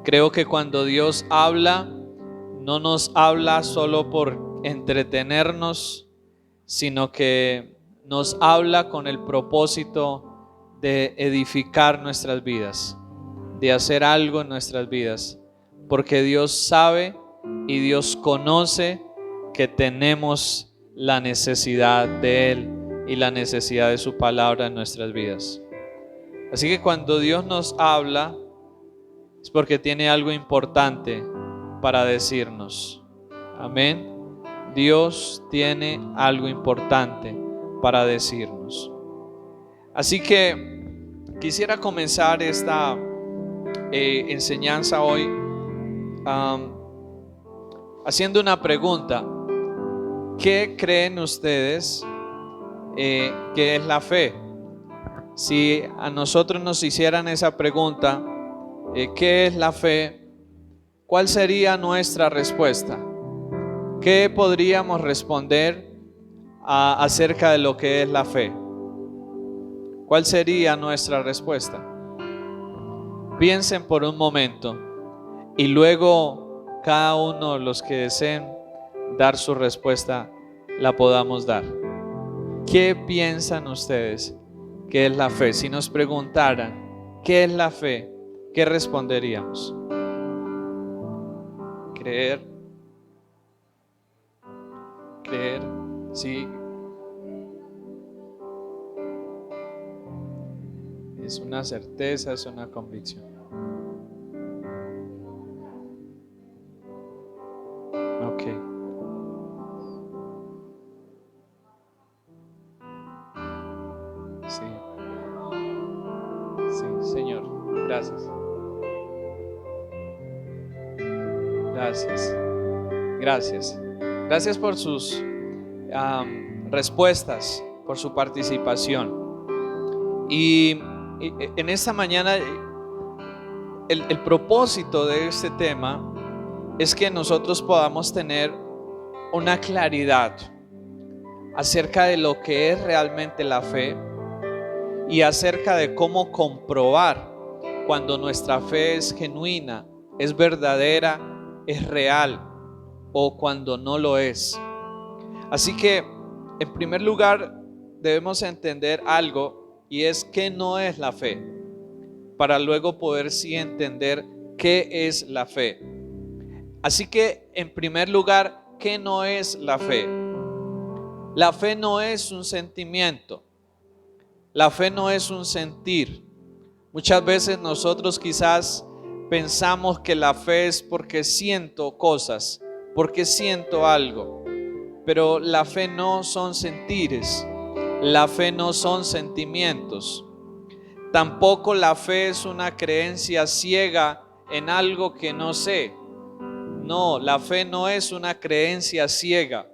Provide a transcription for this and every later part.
Creo que cuando Dios habla, no nos habla solo por entretenernos, sino que nos habla con el propósito de edificar nuestras vidas, de hacer algo en nuestras vidas, porque Dios sabe y Dios conoce que tenemos la necesidad de Él y la necesidad de su palabra en nuestras vidas. Así que cuando Dios nos habla, es porque tiene algo importante para decirnos. Amén. Dios tiene algo importante para decirnos. Así que quisiera comenzar esta enseñanza hoy haciendo una pregunta. ¿Qué creen ustedes que es la fe? Si a nosotros nos hicieran esa pregunta, ¿qué es la fe? ¿Cuál sería nuestra respuesta? ¿Qué podríamos responder acerca de lo que es la fe? ¿Cuál sería nuestra respuesta? Piensen por un momento y luego cada uno de los que deseen dar su respuesta la podamos dar. ¿Qué piensan ustedes que es la fe? Si nos preguntaran ¿qué es la fe?, ¿qué responderíamos? Creer, sí. Es una certeza, es una convicción. Ok. Sí. Sí, Señor. Gracias. Gracias. Gracias. Gracias por sus respuestas, por su participación. Y en esta mañana el propósito de este tema es que nosotros podamos tener una claridad acerca de lo que es realmente la fe y acerca de cómo comprobar cuando nuestra fe es genuina, es verdadera, es real o cuando no lo es. Así que en primer lugar debemos entender algo, y es qué no es la fe, para luego poder sí entender qué es la fe. Así que en primer lugar, ¿qué no es la fe? La fe no es un sentimiento, la fe no es un sentir. Muchas veces nosotros quizás pensamos que la fe es porque siento cosas, porque siento algo, pero la fe no son sentires. La fe no son sentimientos. Tampoco la fe es una creencia ciega en algo que no sé. No, la fe no es una creencia ciega.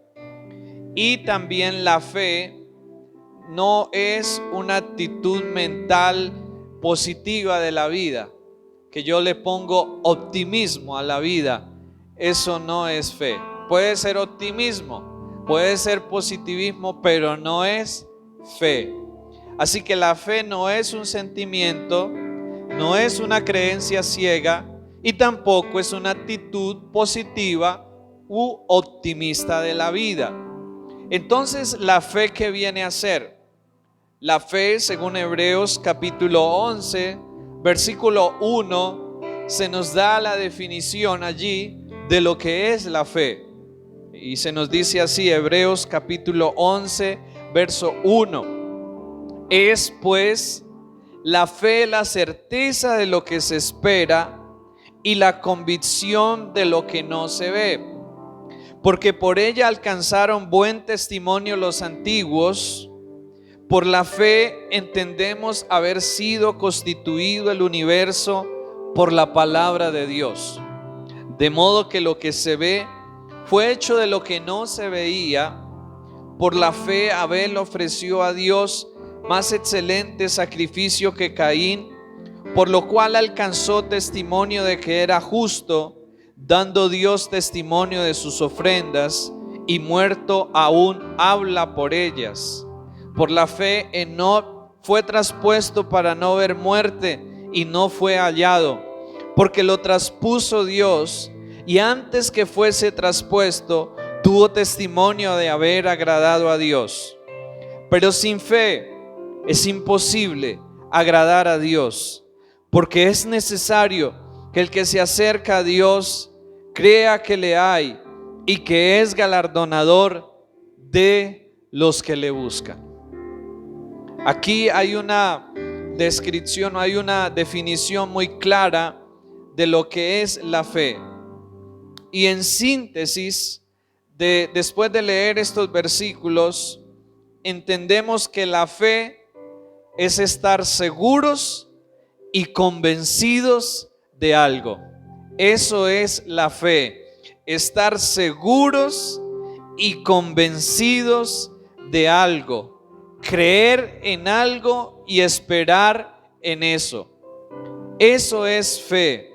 Y también la fe no es una actitud mental positiva de la vida, que yo le pongo optimismo a la vida. Eso no es fe. Puede ser optimismo, puede ser positivismo, pero no es fe. Así que la fe no es un sentimiento, no es una creencia ciega y tampoco es una actitud positiva u optimista de la vida. Entonces, ¿la fe qué viene a ser? La fe, según Hebreos capítulo 11, versículo 1, se nos da la definición allí de lo que es la fe. Y se nos dice así, Hebreos capítulo 11, verso 1. Es pues la fe la certeza de lo que se espera y la convicción de lo que no se ve. Porque por ella alcanzaron buen testimonio los antiguos. Por la fe entendemos haber sido constituido el universo por la palabra de Dios. De modo que lo que se ve fue hecho de lo que no se veía. Por la fe Abel ofreció a Dios más excelente sacrificio que Caín, por lo cual alcanzó testimonio de que era justo, dando Dios testimonio de sus ofrendas, y muerto aún habla por ellas. Por la fe Enoc fue traspuesto para no ver muerte y no fue hallado, porque lo traspuso Dios, y antes que fuese traspuesto, tuvo testimonio de haber agradado a Dios. Pero sin fe es imposible agradar a Dios, porque es necesario que el que se acerca a Dios crea que le hay y que es galardonador de los que le buscan. Aquí hay una descripción, hay una definición muy clara de lo que es la fe. Y en síntesis, después de leer estos versículos, entendemos que la fe es estar seguros y convencidos de algo. Eso es la fe, estar seguros y convencidos de algo, creer en algo y esperar en eso. Eso es fe,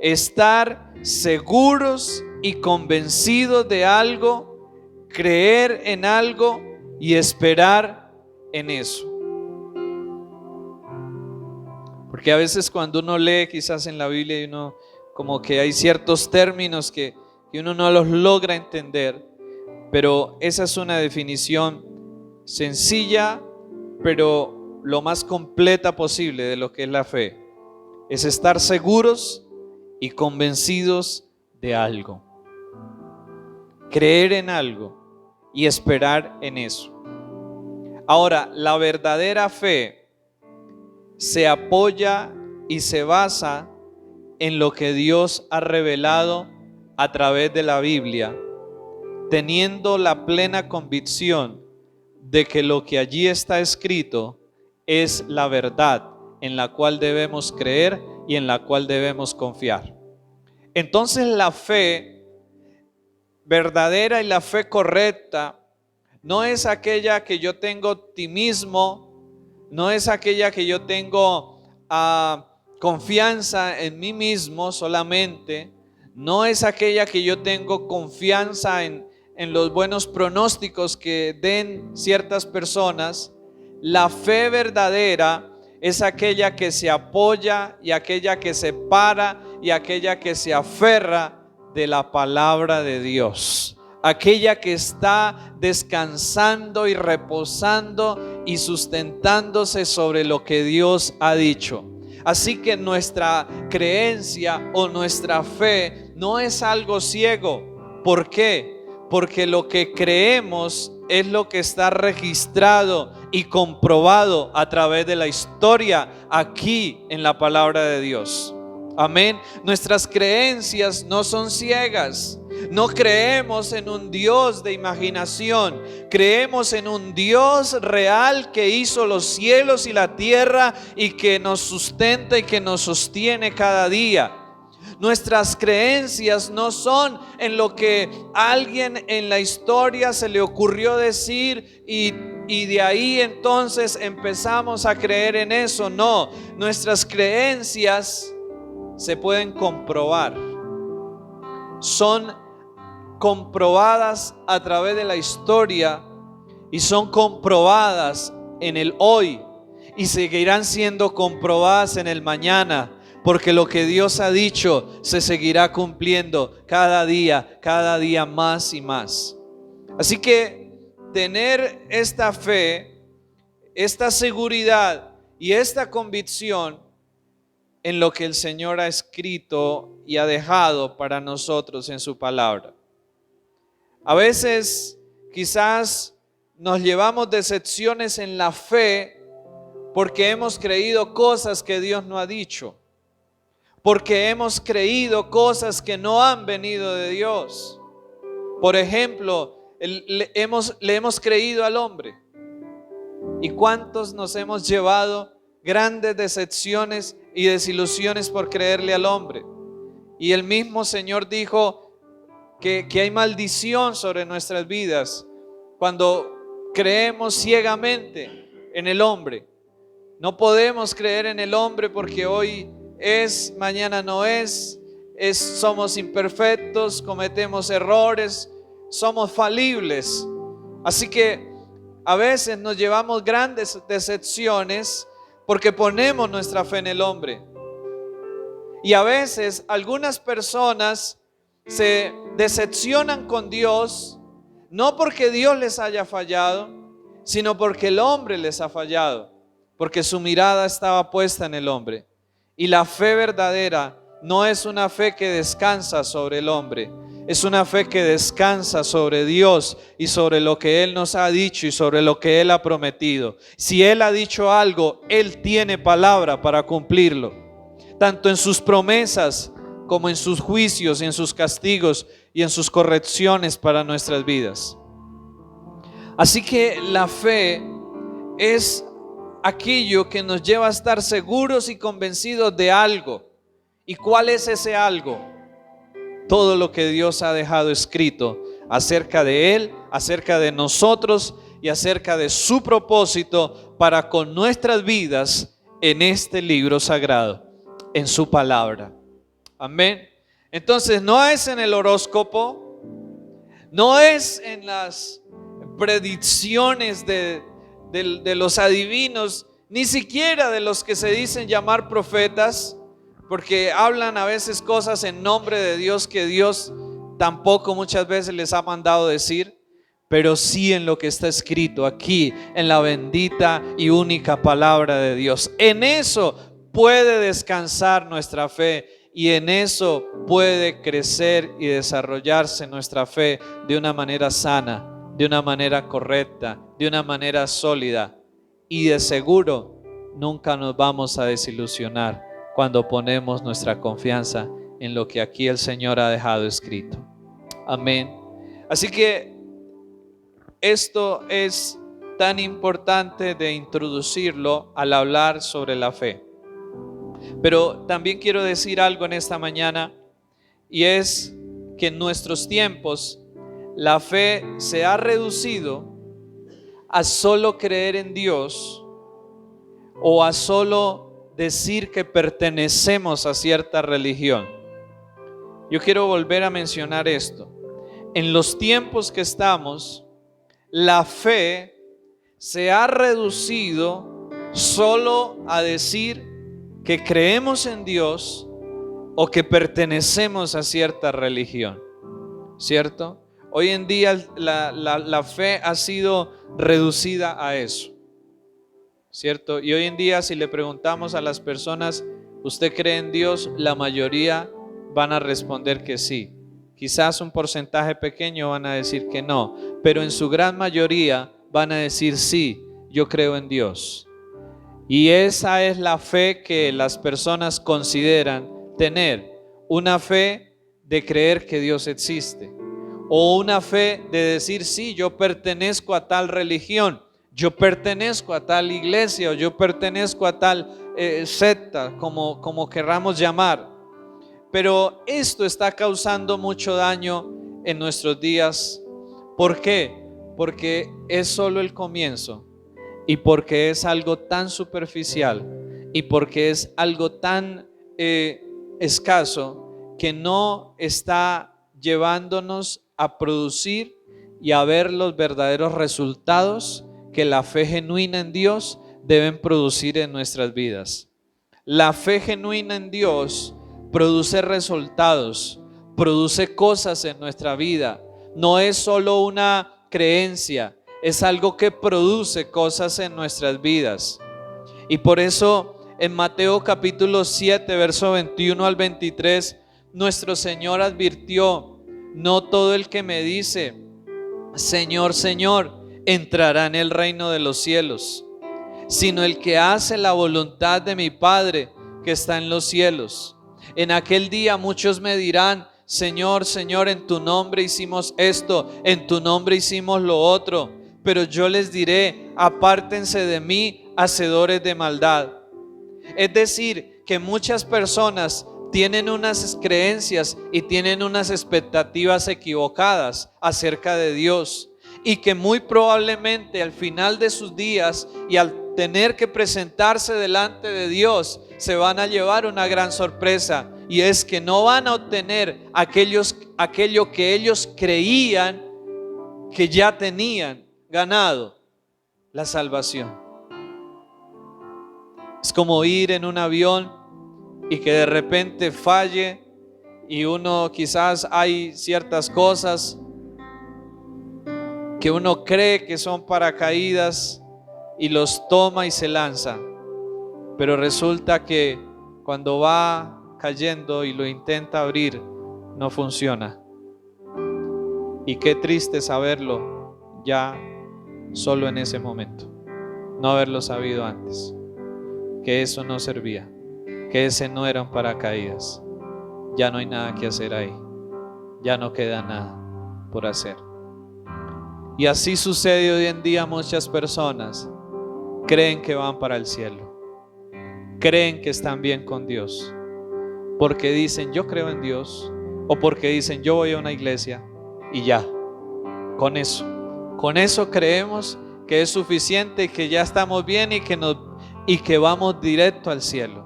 estar seguros y convencidos de algo, creer en algo y esperar en eso. Porque a veces cuando uno lee quizás en la Biblia y uno como que hay ciertos términos que uno no los logra entender, pero esa es una definición sencilla, pero lo más completa posible de lo que es la fe. Es estar seguros y convencidos de algo, creer en algo y esperar en eso. Ahora, la verdadera fe se apoya y se basa en lo que Dios ha revelado a través de la Biblia, teniendo la plena convicción de que lo que allí está escrito es la verdad en la cual debemos creer y en la cual debemos confiar. Entonces la fe verdadera y la fe correcta no es aquella que yo tengo optimismo, no es aquella que yo tengo confianza en mí mismo solamente, no es aquella que yo tengo confianza en los buenos pronósticos que den ciertas personas. La fe verdadera es aquella que se apoya y aquella que se para y aquella que se aferra de la palabra de Dios, aquella que está descansando y reposando y sustentándose sobre lo que Dios ha dicho. Así que nuestra creencia o nuestra fe no es algo ciego. ¿Por qué? Porque lo que creemos es lo que está registrado y comprobado a través de la historia aquí en la palabra de Dios. Amén. Nuestras creencias no son ciegas. No creemos en un Dios de imaginación, creemos en un Dios real que hizo los cielos y la tierra y que nos sustenta y que nos sostiene cada día. Nuestras creencias no son en lo que a alguien en la historia se le ocurrió decir y de ahí entonces empezamos a creer en eso. No, nuestras creencias se pueden comprobar, son comprobadas a través de la historia y son comprobadas en el hoy y seguirán siendo comprobadas en el mañana, porque lo que Dios ha dicho se seguirá cumpliendo cada día más y más. Así que tener esta fe, esta seguridad y esta convicción en lo que el Señor ha escrito y ha dejado para nosotros en su palabra. A veces quizás nos llevamos decepciones en la fe porque hemos creído cosas que Dios no ha dicho, porque hemos creído cosas que no han venido de Dios. Por ejemplo, le hemos creído al hombre. ¿Y cuántos nos hemos llevado grandes decepciones y desilusiones por creerle al hombre? Y el mismo Señor dijo que hay maldición sobre nuestras vidas cuando creemos ciegamente en el hombre. No podemos creer en el hombre porque hoy es, mañana no es, somos imperfectos, cometemos errores, somos falibles. Así que a veces nos llevamos grandes decepciones porque ponemos nuestra fe en el hombre. Y a veces algunas personas se decepcionan con Dios, no porque Dios les haya fallado, sino porque el hombre les ha fallado, porque su mirada estaba puesta en el hombre. Y la fe verdadera no es una fe que descansa sobre el hombre, es una fe que descansa sobre Dios y sobre lo que Él nos ha dicho y sobre lo que Él ha prometido. Si Él ha dicho algo, Él tiene palabra para cumplirlo, tanto en sus promesas como en sus juicios y en sus castigos y en sus correcciones para nuestras vidas. Así que la fe es aquello que nos lleva a estar seguros y convencidos de algo. ¿Y cuál es ese algo? Todo lo que Dios ha dejado escrito acerca de Él, acerca de nosotros y acerca de su propósito para con nuestras vidas en este libro sagrado, en su palabra. Amén. Entonces no es en el horóscopo, no es en las predicciones de los adivinos, ni siquiera de los que se dicen llamar profetas, porque hablan a veces cosas en nombre de Dios que Dios tampoco muchas veces les ha mandado decir, pero sí en lo que está escrito aquí, en la bendita y única palabra de Dios. En eso puede descansar nuestra fe y en eso puede crecer y desarrollarse nuestra fe de una manera sana, de una manera correcta, de una manera sólida, y de seguro nunca nos vamos a desilusionar cuando ponemos nuestra confianza en lo que aquí el Señor ha dejado escrito. Amén. Así que esto es tan importante de introducirlo al hablar sobre la fe. Pero también quiero decir algo en esta mañana, y es que en nuestros tiempos la fe se ha reducido a solo creer en Dios o a solo decir que pertenecemos a cierta religión. Yo quiero volver a mencionar esto. En los tiempos que estamos, la fe se ha reducido solo a decir que creemos en Dios o que pertenecemos a cierta religión, ¿cierto? Hoy en día la fe ha sido reducida a eso, ¿cierto? Y hoy en día si le preguntamos a las personas, ¿usted cree en Dios? La mayoría van a responder que sí. Quizás un porcentaje pequeño van a decir que no, pero en su gran mayoría van a decir sí, yo creo en Dios. Y esa es la fe que las personas consideran tener, una fe de creer que Dios existe, o una fe de decir sí, yo pertenezco a tal religión, yo pertenezco a tal iglesia, o yo pertenezco a tal secta, como querramos llamar. Pero esto está causando mucho daño en nuestros días. ¿Por qué? Porque es solo el comienzo, y porque es algo tan superficial, y porque es algo tan escaso, que no está llevándonos a producir y a ver los verdaderos resultados que la fe genuina en Dios deben producir en nuestras vidas. La fe genuina en Dios produce resultados, produce cosas en nuestra vida. No es solo una creencia, es algo que produce cosas en nuestras vidas. Y por eso en Mateo capítulo 7, verso 21 al 23, nuestro Señor advirtió: no todo el que me dice Señor, Señor, entrará en el reino de los cielos, sino el que hace la voluntad de mi Padre que está en los cielos. En aquel día muchos me dirán: Señor, Señor, en tu nombre hicimos esto, en tu nombre hicimos lo otro. Pero yo les diré: apártense de mí, hacedores de maldad. Es decir, que muchas personas tienen unas creencias y tienen unas expectativas equivocadas acerca de Dios, y que muy probablemente al final de sus días y al tener que presentarse delante de Dios, se van a llevar una gran sorpresa, y es que no van a obtener aquello que ellos creían que ya tenían ganado, la salvación. Es como ir en un avión y que de repente falle y uno quizás hay ciertas cosas que uno cree que son paracaídas y los toma y se lanza, pero resulta que cuando va cayendo y lo intenta abrir no funciona. Y qué triste saberlo ya solo en ese momento, no haberlo sabido antes, que eso no servía, que ese no era un paracaídas. Ya no hay nada que hacer ahí, ya no queda nada por hacer. Y así sucede hoy en día. Muchas personas creen que van para el cielo, creen que están bien con Dios, porque dicen yo creo en Dios, o porque dicen yo voy a una iglesia y ya, con eso creemos que es suficiente, que ya estamos bien y que vamos directo al cielo.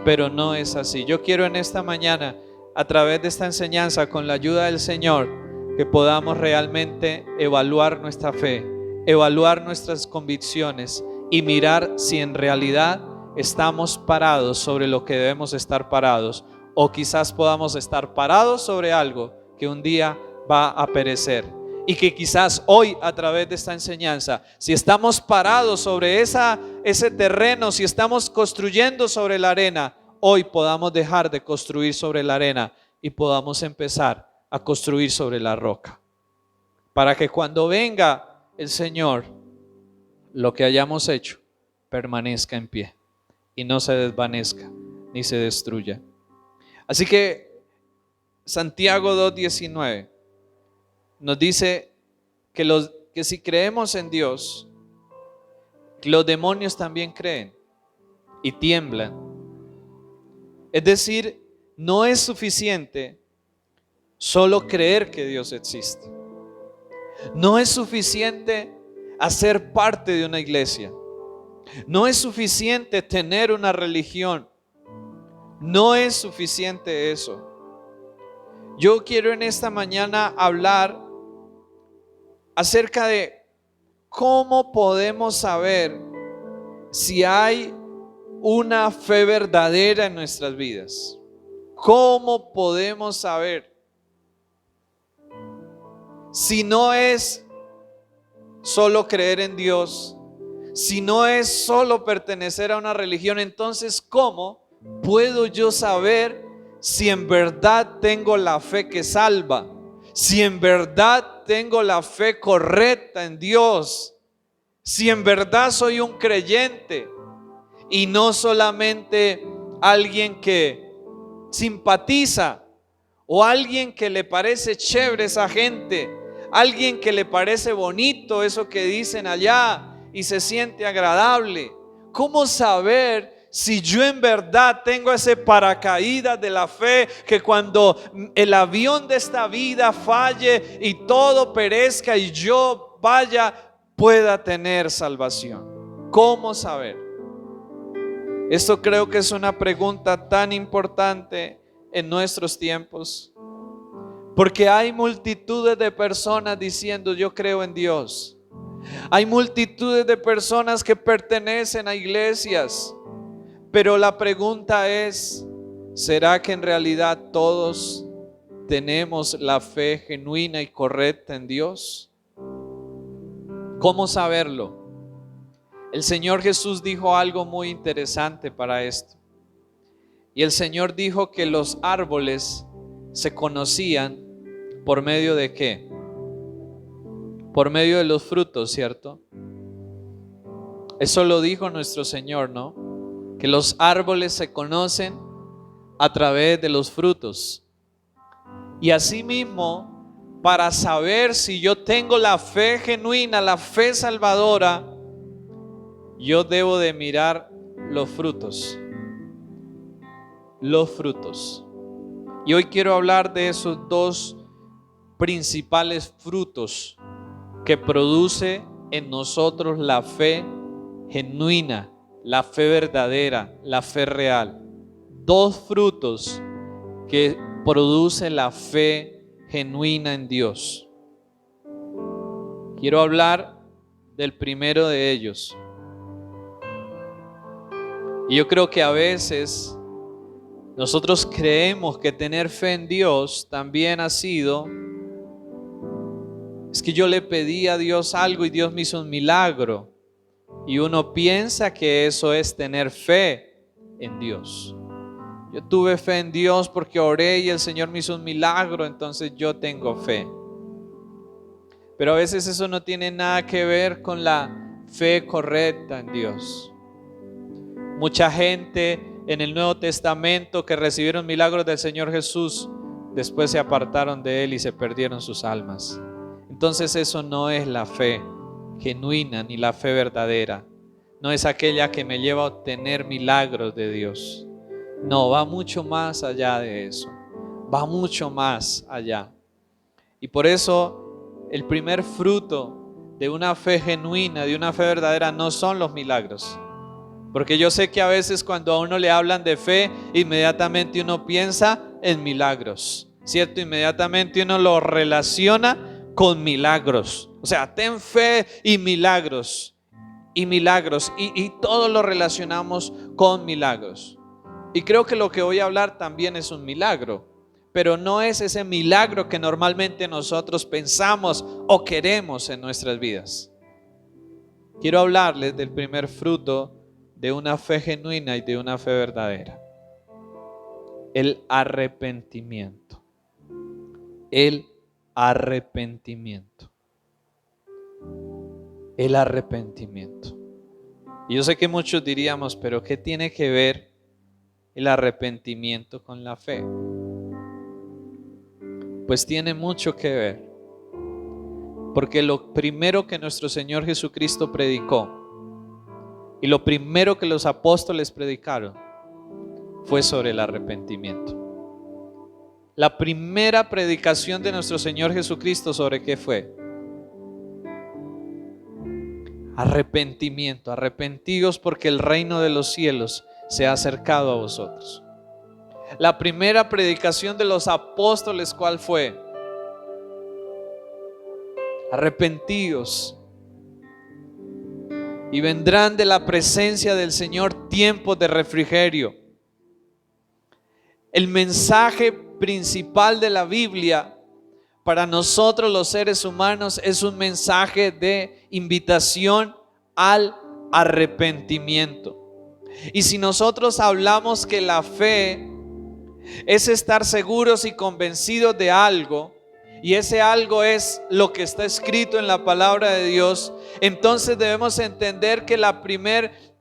Pero no es así. Yo quiero en esta mañana, a través de esta enseñanza, con la ayuda del Señor, que podamos realmente evaluar nuestra fe, evaluar nuestras convicciones y mirar si en realidad estamos parados sobre lo que debemos estar parados, o quizás podamos estar parados sobre algo que un día va a perecer. Y que quizás hoy, a través de esta enseñanza, si estamos parados sobre ese terreno, si estamos construyendo sobre la arena, hoy podamos dejar de construir sobre la arena y podamos empezar a construir sobre la roca, para que cuando venga el Señor, lo que hayamos hecho permanezca en pie y no se desvanezca ni se destruya. Así que Santiago 2:19 nos dice que si creemos en Dios, los demonios también creen y tiemblan. Es decir, no es suficiente solo creer que Dios existe. No es suficiente hacer parte de una iglesia. No es suficiente tener una religión. No es suficiente eso. Yo quiero en esta mañana hablar acerca de cómo podemos saber si hay una fe verdadera en nuestras vidas. ¿Cómo podemos saber si no es solo creer en Dios, si no es solo pertenecer a una religión? Entonces, ¿cómo puedo yo saber si en verdad tengo la fe que salva? Si en verdad tengo la fe correcta en Dios, si en verdad soy un creyente y no solamente alguien que simpatiza o alguien que le parece chévere esa gente, alguien que le parece bonito eso que dicen allá y se siente agradable. ¿Cómo saber si yo en verdad tengo ese paracaídas de la fe, que cuando el avión de esta vida falle y todo perezca y yo vaya, pueda tener salvación? ¿Cómo saber? Esto creo que es una pregunta tan importante en nuestros tiempos, porque hay multitudes de personas diciendo yo creo en Dios. Hay multitudes de personas que pertenecen a iglesias, pero la pregunta es, ¿será que en realidad todos tenemos la fe genuina y correcta en Dios? ¿Cómo saberlo? El Señor Jesús dijo algo muy interesante para esto. Y el Señor dijo que los árboles se conocían por medio de ¿qué? Por medio de los frutos, ¿cierto? Eso lo dijo nuestro Señor, ¿no? Que los árboles se conocen a través de los frutos. Y asimismo, para saber si yo tengo la fe genuina, la fe salvadora, yo debo de mirar los frutos. Los frutos. Y hoy quiero hablar de esos dos principales frutos que produce en nosotros la fe genuina, la fe verdadera, la fe real. Dos frutos que produce la fe genuina en Dios. Quiero hablar del primero de ellos. Y yo creo que a veces Nosotros creemos que tener fe en Dios también ha sido, es que yo le pedí a Dios algo y Dios me hizo un milagro. Y uno piensa que eso es tener fe en Dios. Yo tuve fe en Dios porque oré y el Señor me hizo un milagro, entonces yo tengo fe. Pero a veces eso no tiene nada que ver con la fe correcta en Dios. Mucha gente en el Nuevo Testamento que recibieron milagros del Señor Jesús, después se apartaron de Él y se perdieron sus almas. Entonces eso no es la fe genuina ni la fe verdadera. No es aquella que me lleva a obtener milagros de Dios. No, va mucho más allá de eso. Va mucho más allá. Y por eso el primer fruto de una fe genuina, de una fe verdadera, no son los milagros. Porque yo sé que a veces cuando a uno le hablan de fe, inmediatamente uno piensa en milagros, ¿cierto? Inmediatamente uno lo relaciona con milagros. O sea, ten fe y milagros, y todo lo relacionamos con milagros. Y creo que lo que voy a hablar también es un milagro, pero no es ese milagro que normalmente nosotros pensamos o queremos en nuestras vidas. Quiero hablarles del primer fruto de una fe genuina y de una fe verdadera: el arrepentimiento. El arrepentimiento. El arrepentimiento. Y yo sé que muchos diríamos, pero ¿qué tiene que ver el arrepentimiento con la fe? Pues tiene mucho que ver, porque lo primero que nuestro Señor Jesucristo predicó y lo primero que los apóstoles predicaron fue sobre el arrepentimiento. La primera predicación de nuestro Señor Jesucristo, ¿sobre qué fue? Arrepentimiento. Arrepentíos porque el reino de los cielos se ha acercado a vosotros. La primera predicación de los apóstoles, ¿cuál fue? Arrepentíos, y vendrán de la presencia del Señor tiempos de refrigerio. El mensaje principal de la Biblia para nosotros los seres humanos es un mensaje de invitación al arrepentimiento. Y si nosotros hablamos que la fe es estar seguros y convencidos de algo, y ese algo es lo que está escrito en la palabra de Dios, entonces debemos entender que la primer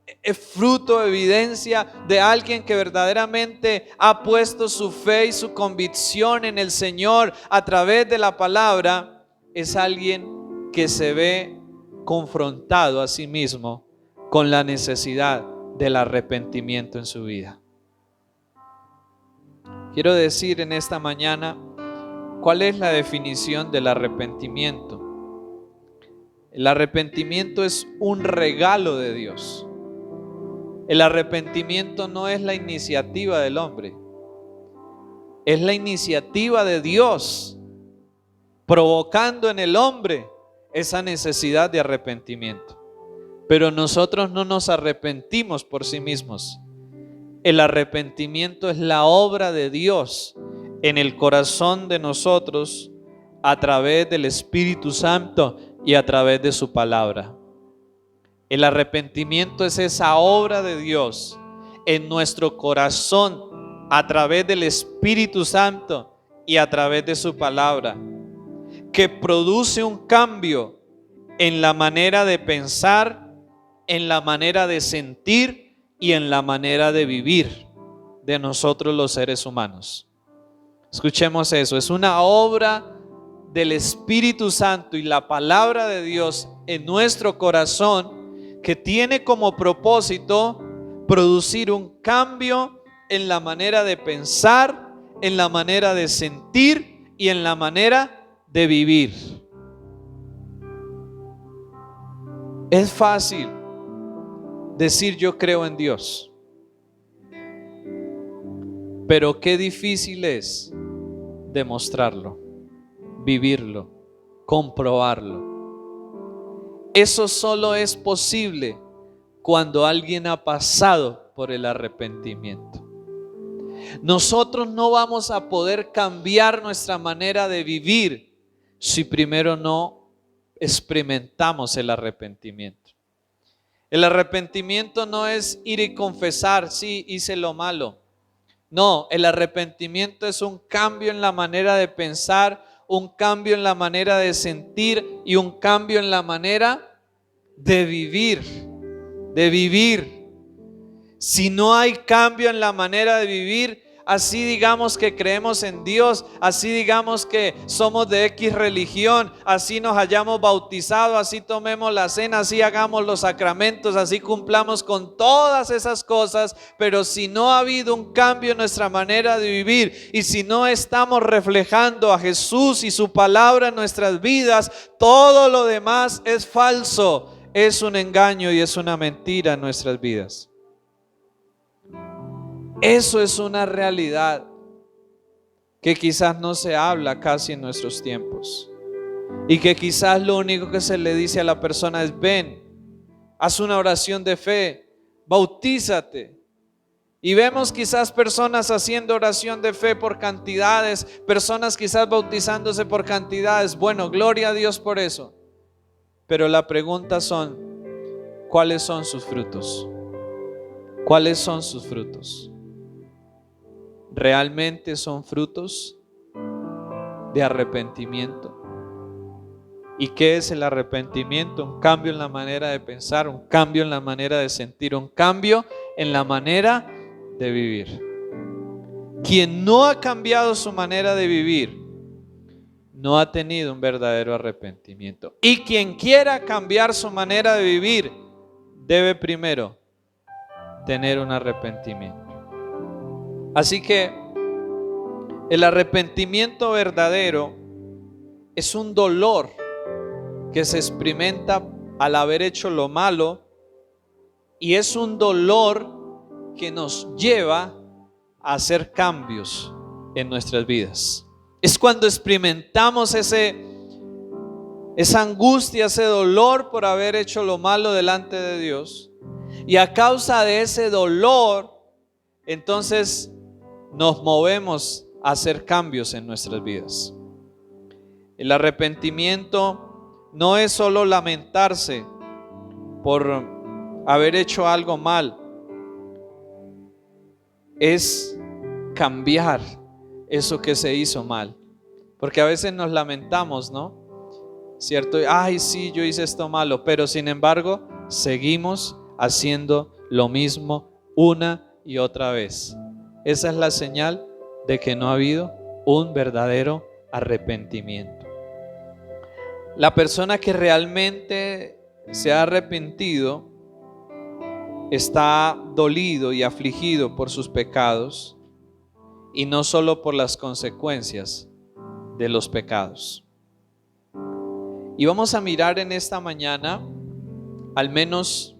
fruto, evidencia de alguien que verdaderamente ha puesto su fe y su convicción en el Señor a través de la palabra, es alguien que se ve confrontado a sí mismo con la necesidad del arrepentimiento en su vida. Quiero decir en esta mañana, ¿cuál es la definición del arrepentimiento? El arrepentimiento es un regalo de Dios. El arrepentimiento no es la iniciativa del hombre, es la iniciativa de Dios, provocando en el hombre esa necesidad de arrepentimiento. Pero nosotros no nos arrepentimos por sí mismos. El arrepentimiento es la obra de Dios en el corazón de nosotros a través del Espíritu Santo y a través de su palabra. El arrepentimiento es esa obra de Dios en nuestro corazón a través del Espíritu Santo y a través de su palabra, que produce un cambio en la manera de pensar, en la manera de sentir y en la manera de vivir de nosotros los seres humanos. Escuchemos eso, es una obra del Espíritu Santo y la palabra de Dios en nuestro corazón que tiene como propósito producir un cambio en la manera de pensar, en la manera de sentir y en la manera de vivir. Es fácil decir yo creo en Dios, pero qué difícil es demostrarlo, vivirlo, comprobarlo. Eso solo es posible cuando alguien ha pasado por el arrepentimiento. Nosotros no vamos a poder cambiar nuestra manera de vivir si primero no experimentamos el arrepentimiento. El arrepentimiento no es ir y confesar, sí, hice lo malo. No, el arrepentimiento es un cambio en la manera de pensar, un cambio en la manera de sentir y un cambio en la manera de vivir, de vivir. Si no hay cambio en la manera de vivir, así digamos que creemos en Dios, así digamos que somos de X religión, así nos hayamos bautizado, así tomemos la cena, así hagamos los sacramentos, así cumplamos con todas esas cosas, pero si no ha habido un cambio en nuestra manera de vivir y si no estamos reflejando a Jesús y su palabra en nuestras vidas, todo lo demás es falso, es un engaño y es una mentira en nuestras vidas. Eso es una realidad que quizás no se habla casi en nuestros tiempos y que quizás lo único que se le dice a la persona es: ven, haz una oración de fe, bautízate. Y vemos quizás personas haciendo oración de fe por cantidades, personas quizás bautizándose por cantidades. Bueno, gloria a Dios por eso. Pero la pregunta son: ¿cuáles son sus frutos? ¿Cuáles son sus frutos? ¿Realmente son frutos de arrepentimiento? ¿Y qué es el arrepentimiento? Un cambio en la manera de pensar, un cambio en la manera de sentir, un cambio en la manera de vivir. Quien no ha cambiado su manera de vivir no ha tenido un verdadero arrepentimiento. Y quien quiera cambiar su manera de vivir debe primero tener un arrepentimiento. Así que el arrepentimiento verdadero es un dolor que se experimenta al haber hecho lo malo, y es un dolor que nos lleva a hacer cambios en nuestras vidas. Es cuando experimentamos esa angustia, ese dolor por haber hecho lo malo delante de Dios, y a causa de ese dolor entonces nos movemos a hacer cambios en nuestras vidas. El arrepentimiento no es solo lamentarse por haber hecho algo mal, es cambiar eso que se hizo mal. Porque a veces nos lamentamos, ¿no? ¿Cierto? Ay, sí, yo hice esto malo, pero sin embargo seguimos haciendo lo mismo una y otra vez. Esa es la señal de que no ha habido un verdadero arrepentimiento. La persona que realmente se ha arrepentido está dolido y afligido por sus pecados, y no solo por las consecuencias de los pecados. Y vamos a mirar en esta mañana al menos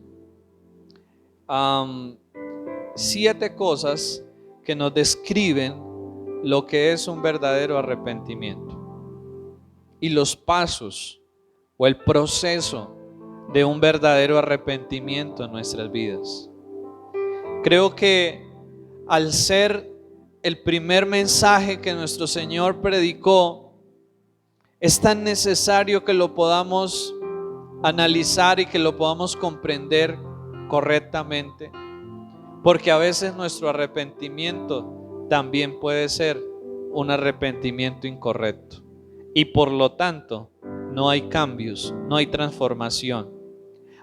7 cosas que nos describen lo que es un verdadero arrepentimiento y los pasos o el proceso de un verdadero arrepentimiento en nuestras vidas. Creo que al ser el primer mensaje que nuestro Señor predicó, es tan necesario que lo podamos analizar y que lo podamos comprender correctamente, porque a veces nuestro arrepentimiento también puede ser un arrepentimiento incorrecto, y por lo tanto no hay cambios, no hay transformación.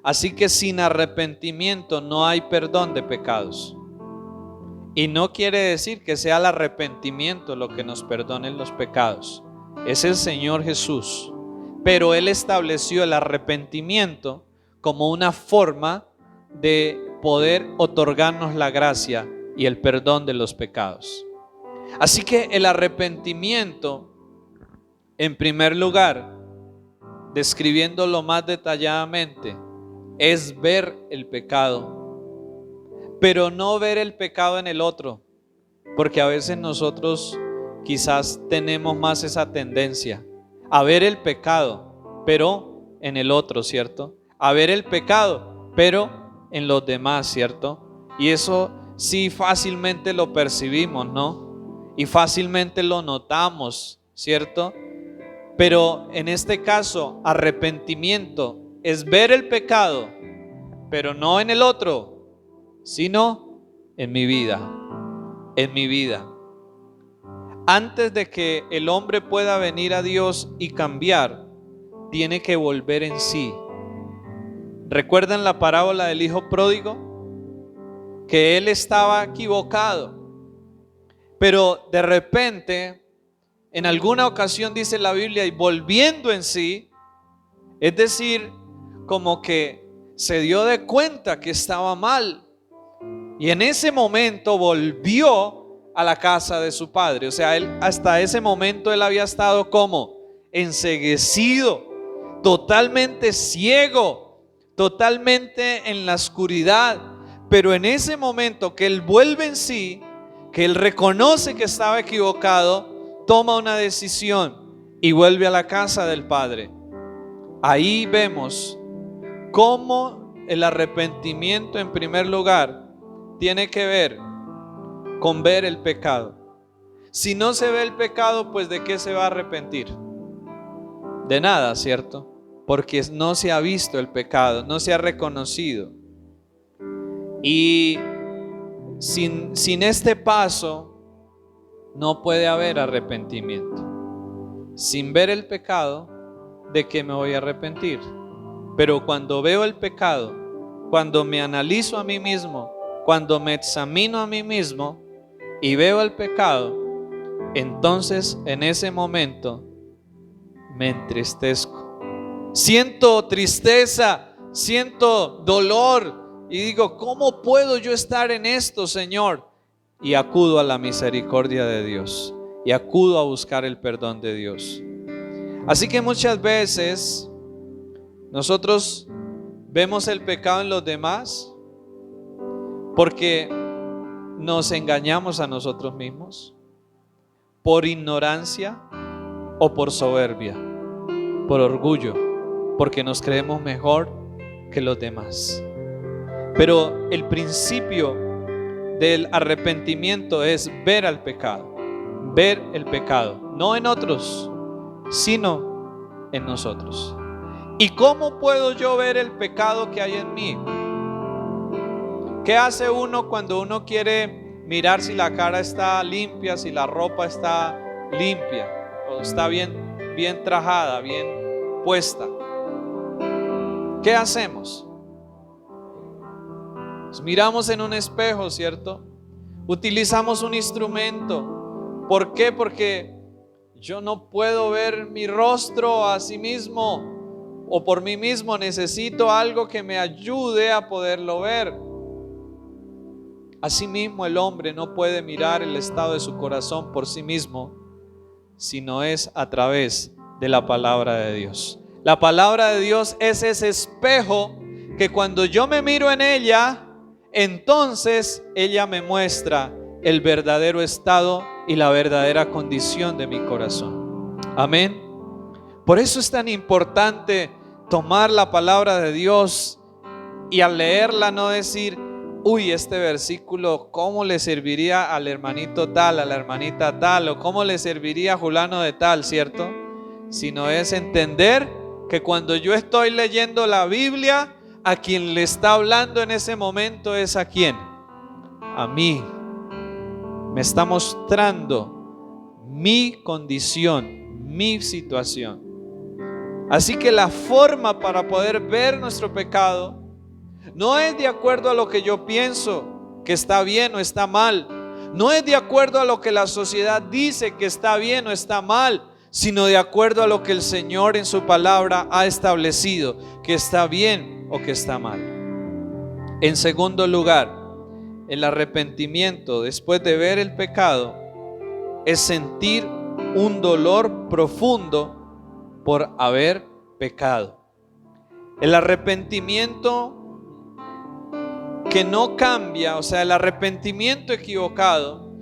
Así que sin arrepentimiento no hay perdón de pecados. Y no quiere decir que sea el arrepentimiento lo que nos perdone los pecados. Es el Señor Jesús. Pero Él estableció el arrepentimiento como una forma de poder otorgarnos la gracia y el perdón de los pecados. Así que el arrepentimiento, en primer lugar, describiéndolo más detalladamente, es ver el pecado, pero no ver el pecado en el otro, porque a veces nosotros quizás tenemos más esa tendencia a ver el pecado, pero en el otro, ¿cierto? A ver el pecado, pero en los demás, ¿cierto? Y eso sí fácilmente lo percibimos, ¿no? Y fácilmente lo notamos, ¿cierto? Pero en este caso, arrepentimiento es ver el pecado, pero no en el otro, sino en mi vida, en mi vida. Antes de que el hombre pueda venir a Dios y cambiar, tiene que volver en sí. ¿Recuerdan la parábola del hijo pródigo? Que él estaba equivocado, pero de repente, en alguna ocasión dice la Biblia, y volviendo en sí, es decir, como que se dio de cuenta que estaba mal, y en ese momento volvió a la casa de su padre. O sea, él hasta ese momento él había estado como enceguecido, totalmente ciego, totalmente en la oscuridad. Pero en ese momento que él vuelve en sí, que él reconoce que estaba equivocado, toma una decisión y vuelve a la casa del padre. Ahí vemos cómo el arrepentimiento, en primer lugar, tiene que ver con ver el pecado. Si no se ve el pecado, pues ¿de qué se va a arrepentir? De nada, ¿cierto? Porque no se ha visto el pecado, no se ha reconocido. Y sin este paso no puede haber arrepentimiento. Sin ver el pecado, ¿de qué me voy a arrepentir? Pero cuando veo el pecado, cuando me analizo a mí mismo, cuando me examino a mí mismo y veo el pecado, entonces en ese momento me entristezco. Siento tristeza, siento dolor y digo, ¿cómo puedo yo estar en esto, Señor? Y acudo a la misericordia de Dios y acudo a buscar el perdón de Dios. Así que muchas veces nosotros vemos el pecado en los demás porque nos engañamos a nosotros mismos, por ignorancia o por soberbia, por orgullo, porque nos creemos mejor que los demás. Pero el principio del arrepentimiento es ver al pecado, ver el pecado, no en otros, sino en nosotros. ¿Y cómo puedo yo ver el pecado que hay en mí? ¿Qué hace uno cuando uno quiere mirar si la cara está limpia, si la ropa está limpia o está bien trajada, bien puesta? ¿Qué hacemos? Nos miramos en un espejo, ¿cierto? Utilizamos un instrumento. ¿Por qué? Porque yo no puedo ver mi rostro a sí mismo, o por mí mismo necesito algo que me ayude a poderlo ver. Asimismo, el hombre no puede mirar el estado de su corazón por sí mismo, sino es a través de la palabra de Dios. La palabra de Dios es ese espejo que cuando yo me miro en ella, entonces ella me muestra el verdadero estado y la verdadera condición de mi corazón. Amén. Por eso es tan importante tomar la palabra de Dios y al leerla no decir, uy, este versículo, ¿cómo le serviría al hermanito tal, a la hermanita tal, o cómo le serviría a fulano de tal, ¿cierto? Sino es entender que cuando yo estoy leyendo la Biblia, a quien le está hablando en ese momento es a quién, a mí. Me está mostrando mi condición, mi situación. Así que la forma para poder ver nuestro pecado no es de acuerdo a lo que yo pienso que está bien o está mal. No es de acuerdo a lo que la sociedad dice que está bien o está mal, sino de acuerdo a lo que el Señor en su palabra ha establecido que está bien o que está mal. En segundo lugar, el arrepentimiento después de ver el pecado es sentir un dolor profundo por haber pecado. El arrepentimiento que no cambia, o sea, el arrepentimiento equivocado,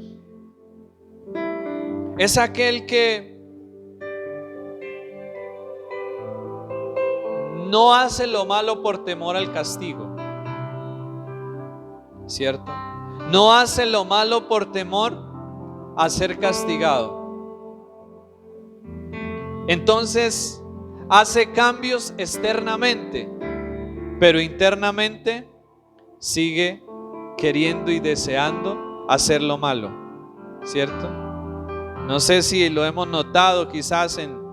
es aquel que no hace lo malo por temor al castigo, ¿cierto? No hace lo malo por temor a ser castigado. Entonces hace cambios externamente, pero internamente sigue queriendo y deseando hacer lo malo, ¿cierto? No sé si lo hemos notado quizás en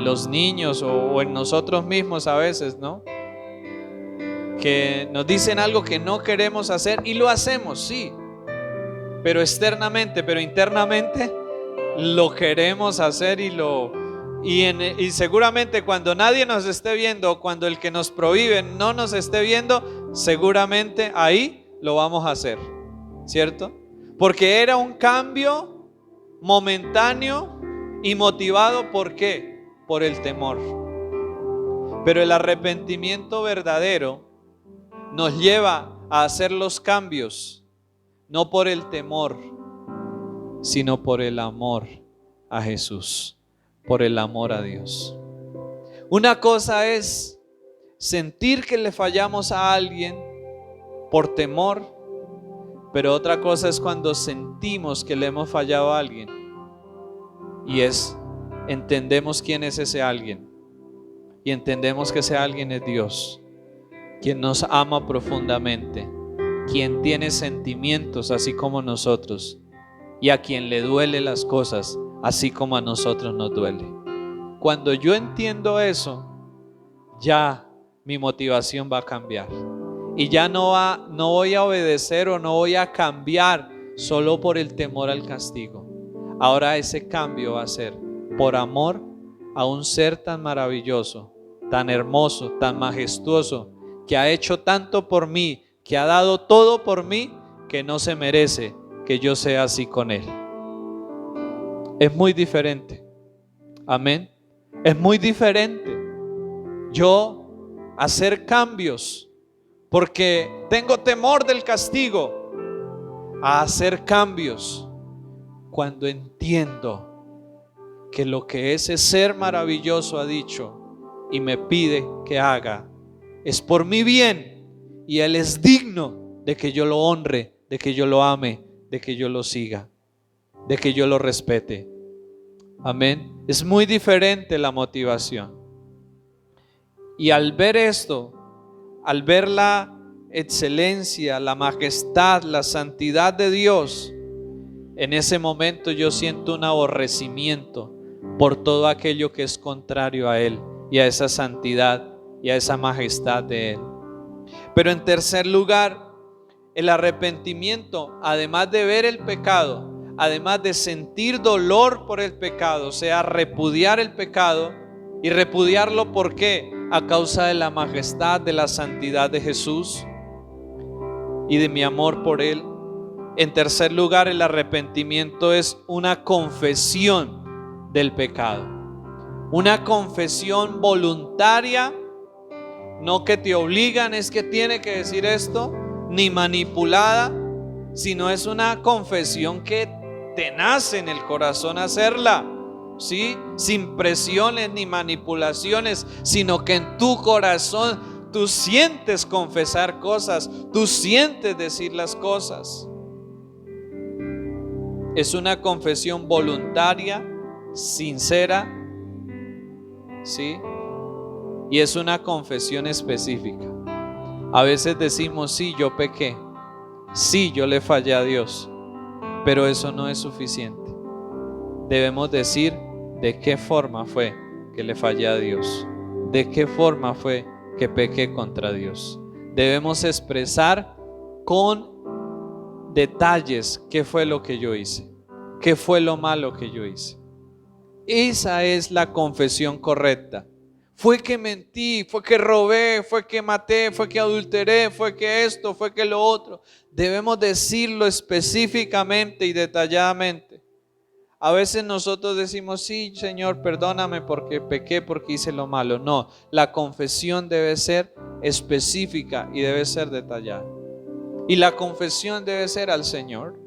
los niños o en nosotros mismos a veces, ¿no? Que nos dicen algo que no queremos hacer y lo hacemos, sí, pero externamente, pero internamente lo queremos hacer y seguramente cuando nadie nos esté viendo, cuando el que nos prohíbe no nos esté viendo, seguramente ahí lo vamos a hacer, ¿cierto? Porque era un cambio momentáneo y motivado ¿por qué? Por el temor. Pero el arrepentimiento verdadero nos lleva a hacer los cambios no por el temor, sino por el amor a Jesús, por el amor a Dios. Una cosa es sentir que le fallamos a alguien por temor, pero otra cosa es cuando sentimos que le hemos fallado a alguien y entendemos quién es ese alguien y entendemos que ese alguien es Dios, quien nos ama profundamente, quien tiene sentimientos así como nosotros y a quien le duele las cosas así como a nosotros nos duele. Cuando yo entiendo eso, ya mi motivación va a cambiar y ya no voy a obedecer o no voy a cambiar solo por el temor al castigo. Ahora ese cambio va a ser por amor a un ser tan maravilloso, tan hermoso, tan majestuoso, que ha hecho tanto por mí, que ha dado todo por mí, que no se merece que yo sea así con él. Es muy diferente. Amén. Es muy diferente yo hacer cambios porque tengo temor del castigo, a hacer cambios cuando entiendo que lo que ese ser maravilloso ha dicho y me pide que haga es por mi bien y Él es digno de que yo lo honre, de que yo lo ame, de que yo lo siga, de que yo lo respete. Amén. Es muy diferente la motivación. Y al ver esto, al ver la excelencia, la majestad, la santidad de Dios, en ese momento yo siento un aborrecimiento por todo aquello que es contrario a Él y a esa santidad y a esa majestad de Él. Pero en tercer lugar, el arrepentimiento, además de ver el pecado, además de sentir dolor por el pecado, o sea, repudiar el pecado y repudiarlo ¿por qué? A causa de la majestad, de la santidad de Jesús y de mi amor por Él. En tercer lugar, el arrepentimiento es una confesión del pecado, una confesión voluntaria, no que te obligan, es que tiene que decir esto, ni manipulada, sino es una confesión que te nace en el corazón hacerla, ¿sí? Sin presiones ni manipulaciones, sino que en tu corazón tú sientes confesar cosas, tú sientes decir las cosas. Es una confesión voluntaria, sincera, ¿sí? Y es una confesión específica. A veces decimos, sí, yo pequé, sí, yo le fallé a Dios, pero eso no es suficiente. Debemos decir de qué forma fue que le fallé a Dios, de qué forma fue que pequé contra Dios. Debemos expresar con detalles qué fue lo que yo hice, qué fue lo malo que yo hice. Esa es la confesión correcta. Fue que mentí, fue que robé, fue que maté, fue que adulteré, fue que esto, fue que lo otro. Debemos decirlo específicamente y detalladamente. A veces nosotros decimos, sí, Señor, perdóname porque pequé, porque hice lo malo. No, la confesión debe ser específica y debe ser detallada. Y la confesión debe ser al Señor,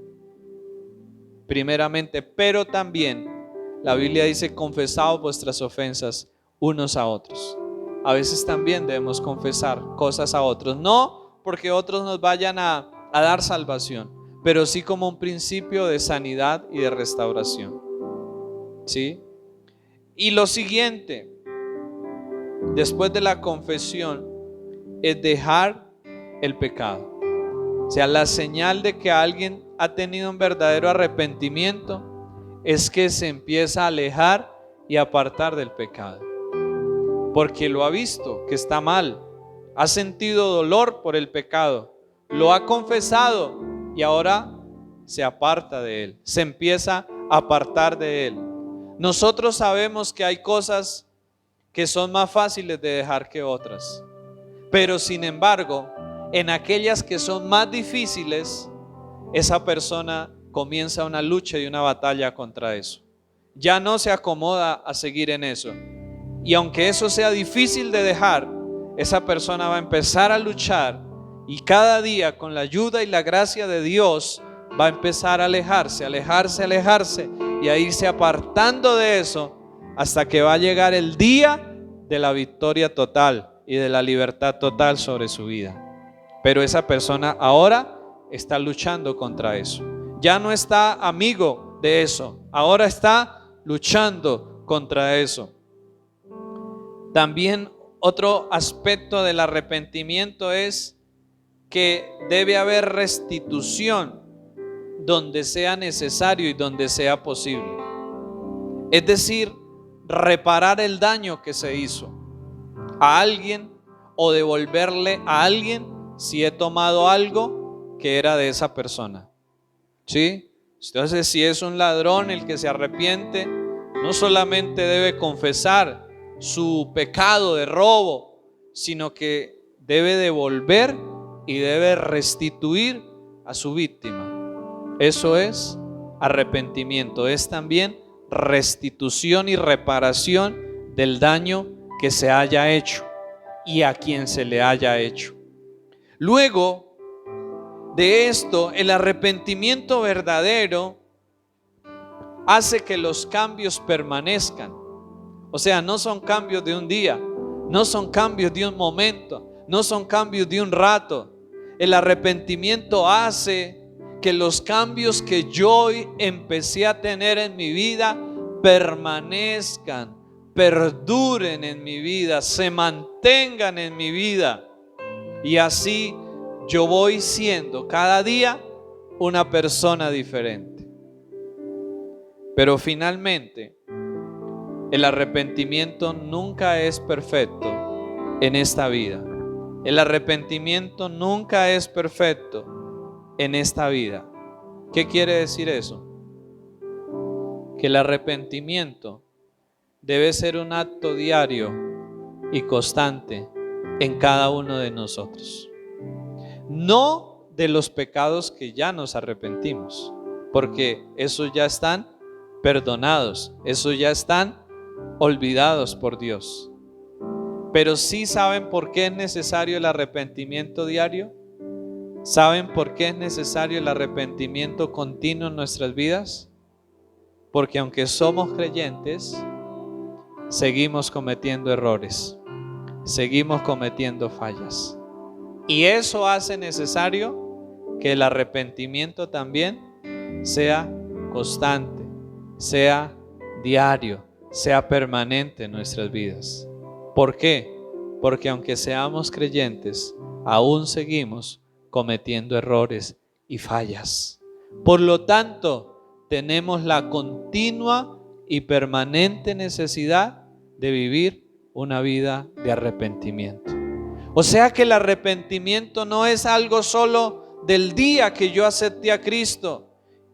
primeramente, pero también la Biblia dice, confesaos vuestras ofensas unos a otros. A veces también debemos confesar cosas a otros, no porque otros nos vayan a a dar salvación, pero sí como un principio de sanidad y de restauración. ¿Sí? Y lo siguiente, después de la confesión, es dejar el pecado. O sea, la señal de que alguien ha tenido un verdadero arrepentimiento es que se empieza a alejar y apartar del pecado, porque lo ha visto que está mal, ha sentido dolor por el pecado, lo ha confesado y ahora se aparta de él, se empieza a apartar de él. Nosotros sabemos que hay cosas que son más fáciles de dejar que otras, pero sin embargo, en aquellas que son más difíciles, esa persona comienza una lucha y una batalla contra eso. Ya no se acomoda a seguir en eso. Y aunque eso sea difícil de dejar, esa persona va a empezar a luchar y cada día con la ayuda y la gracia de Dios va a empezar a alejarse y a irse apartando de eso hasta que va a llegar el día de la victoria total y de la libertad total sobre su vida. Pero esa persona ahora está luchando contra eso. Ya no está amigo de eso, ahora está luchando contra eso. También otro aspecto del arrepentimiento es que debe haber restitución donde sea necesario y donde sea posible. Es decir, reparar el daño que se hizo a alguien o devolverle a alguien si he tomado algo que era de esa persona. ¿Sí? Entonces, si es un ladrón el que se arrepiente, no solamente debe confesar su pecado de robo, sino que debe devolver y debe restituir a su víctima. Eso es arrepentimiento, es también restitución y reparación del daño que se haya hecho y a quien se le haya hecho. Luego de esto, el arrepentimiento verdadero hace que los cambios permanezcan. O sea, no son cambios de un día, no son cambios de un momento, no son cambios de un rato. El arrepentimiento hace que los cambios que yo empecé a tener en mi vida permanezcan, perduren en mi vida, se mantengan en mi vida. Y así yo voy siendo cada día una persona diferente. Pero finalmente, el arrepentimiento nunca es perfecto en esta vida. El arrepentimiento nunca es perfecto en esta vida. ¿Qué quiere decir eso? Que el arrepentimiento debe ser un acto diario y constante en cada uno de nosotros. No de los pecados que ya nos arrepentimos, porque esos ya están perdonados, esos ya están olvidados por Dios. Pero sí, ¿saben por qué es necesario el arrepentimiento diario? ¿Saben por qué es necesario el arrepentimiento continuo en nuestras vidas? Porque aunque somos creyentes, seguimos cometiendo errores, seguimos cometiendo fallas. Y eso hace necesario que el arrepentimiento también sea constante, sea diario, sea permanente en nuestras vidas. ¿Por qué? Porque aunque seamos creyentes, aún seguimos cometiendo errores y fallas. Por lo tanto, tenemos la continua y permanente necesidad de vivir una vida de arrepentimiento. O sea que el arrepentimiento no es algo solo del día que yo acepté a Cristo,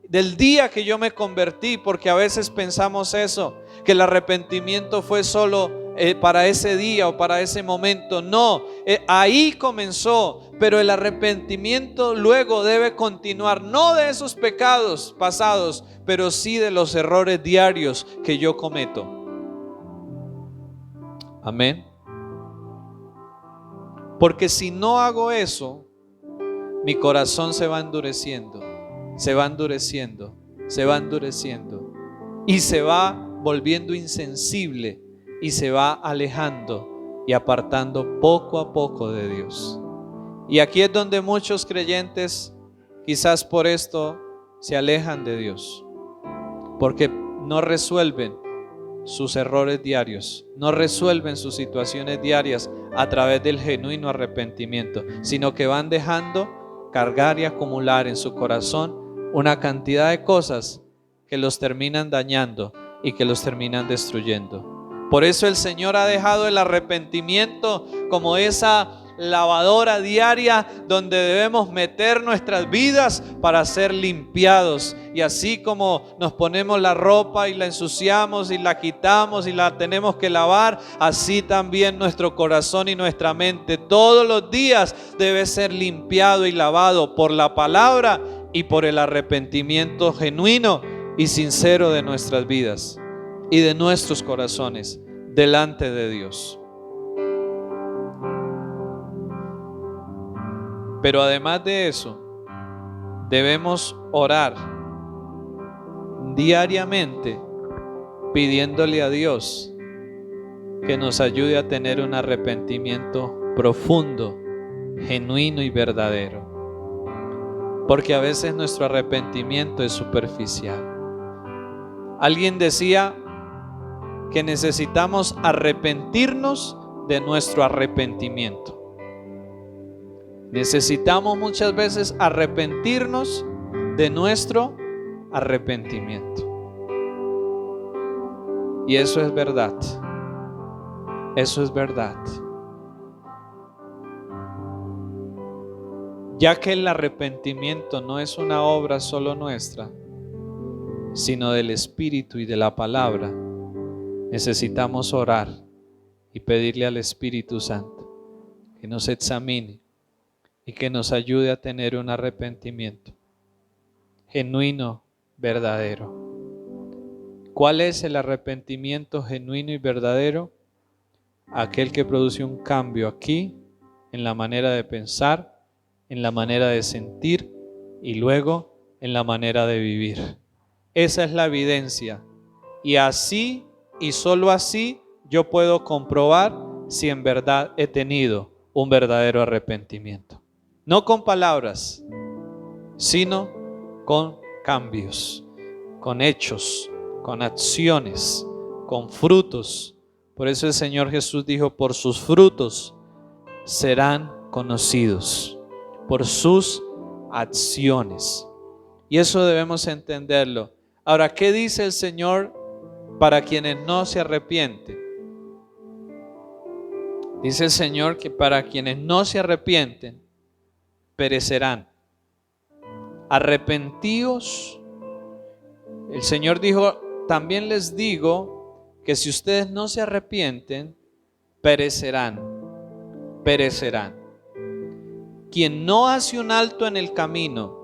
del día que yo me convertí, porque a veces pensamos eso, que el arrepentimiento fue solo para ese día o para ese momento. No, ahí comenzó, pero el arrepentimiento luego debe continuar, no de esos pecados pasados, pero sí de los errores diarios que yo cometo. Amén. Porque si no hago eso, mi corazón se va endureciendo, se va endureciendo, se va endureciendo y se va volviendo insensible y se va alejando y apartando poco a poco de Dios. Y aquí es donde muchos creyentes quizás por esto se alejan de Dios, porque no resuelven sus errores diarios, no resuelven sus situaciones diarias a través del genuino arrepentimiento, sino que van dejando cargar y acumular en su corazón una cantidad de cosas que los terminan dañando y que los terminan destruyendo. Por eso el Señor ha dejado el arrepentimiento como esa lavadora diaria donde debemos meter nuestras vidas para ser limpiados. Y así como nos ponemos la ropa y la ensuciamos y la quitamos y la tenemos que lavar, así también nuestro corazón y nuestra mente todos los días debe ser limpiado y lavado por la palabra y por el arrepentimiento genuino y sincero de nuestras vidas y de nuestros corazones delante de Dios. Pero además de eso, debemos orar diariamente pidiéndole a Dios que nos ayude a tener un arrepentimiento profundo, genuino y verdadero. Porque a veces nuestro arrepentimiento es superficial. Alguien decía que necesitamos arrepentirnos de nuestro arrepentimiento. Necesitamos muchas veces arrepentirnos de nuestro arrepentimiento. Y eso es verdad. Eso es verdad. Ya que el arrepentimiento no es una obra solo nuestra, sino del Espíritu y de la palabra, necesitamos orar y pedirle al Espíritu Santo que nos examine y que nos ayude a tener un arrepentimiento genuino, verdadero. ¿Cuál es el arrepentimiento genuino y verdadero? Aquel que produce un cambio aquí en la manera de pensar, en la manera de sentir y luego en la manera de vivir. Esa es la evidencia. Y así y solo así yo puedo comprobar si en verdad he tenido un verdadero arrepentimiento. No con palabras, sino con cambios, con hechos, con acciones, con frutos. Por eso el Señor Jesús dijo: por sus frutos serán conocidos, por sus acciones. Y eso debemos entenderlo. Ahora, ¿qué dice el Señor para quienes no se arrepienten? Dice el Señor que para quienes no se arrepienten, perecerán. Arrepentíos. El Señor dijo: también les digo que si ustedes no se arrepienten, perecerán. Perecerán. Quien no hace un alto en el camino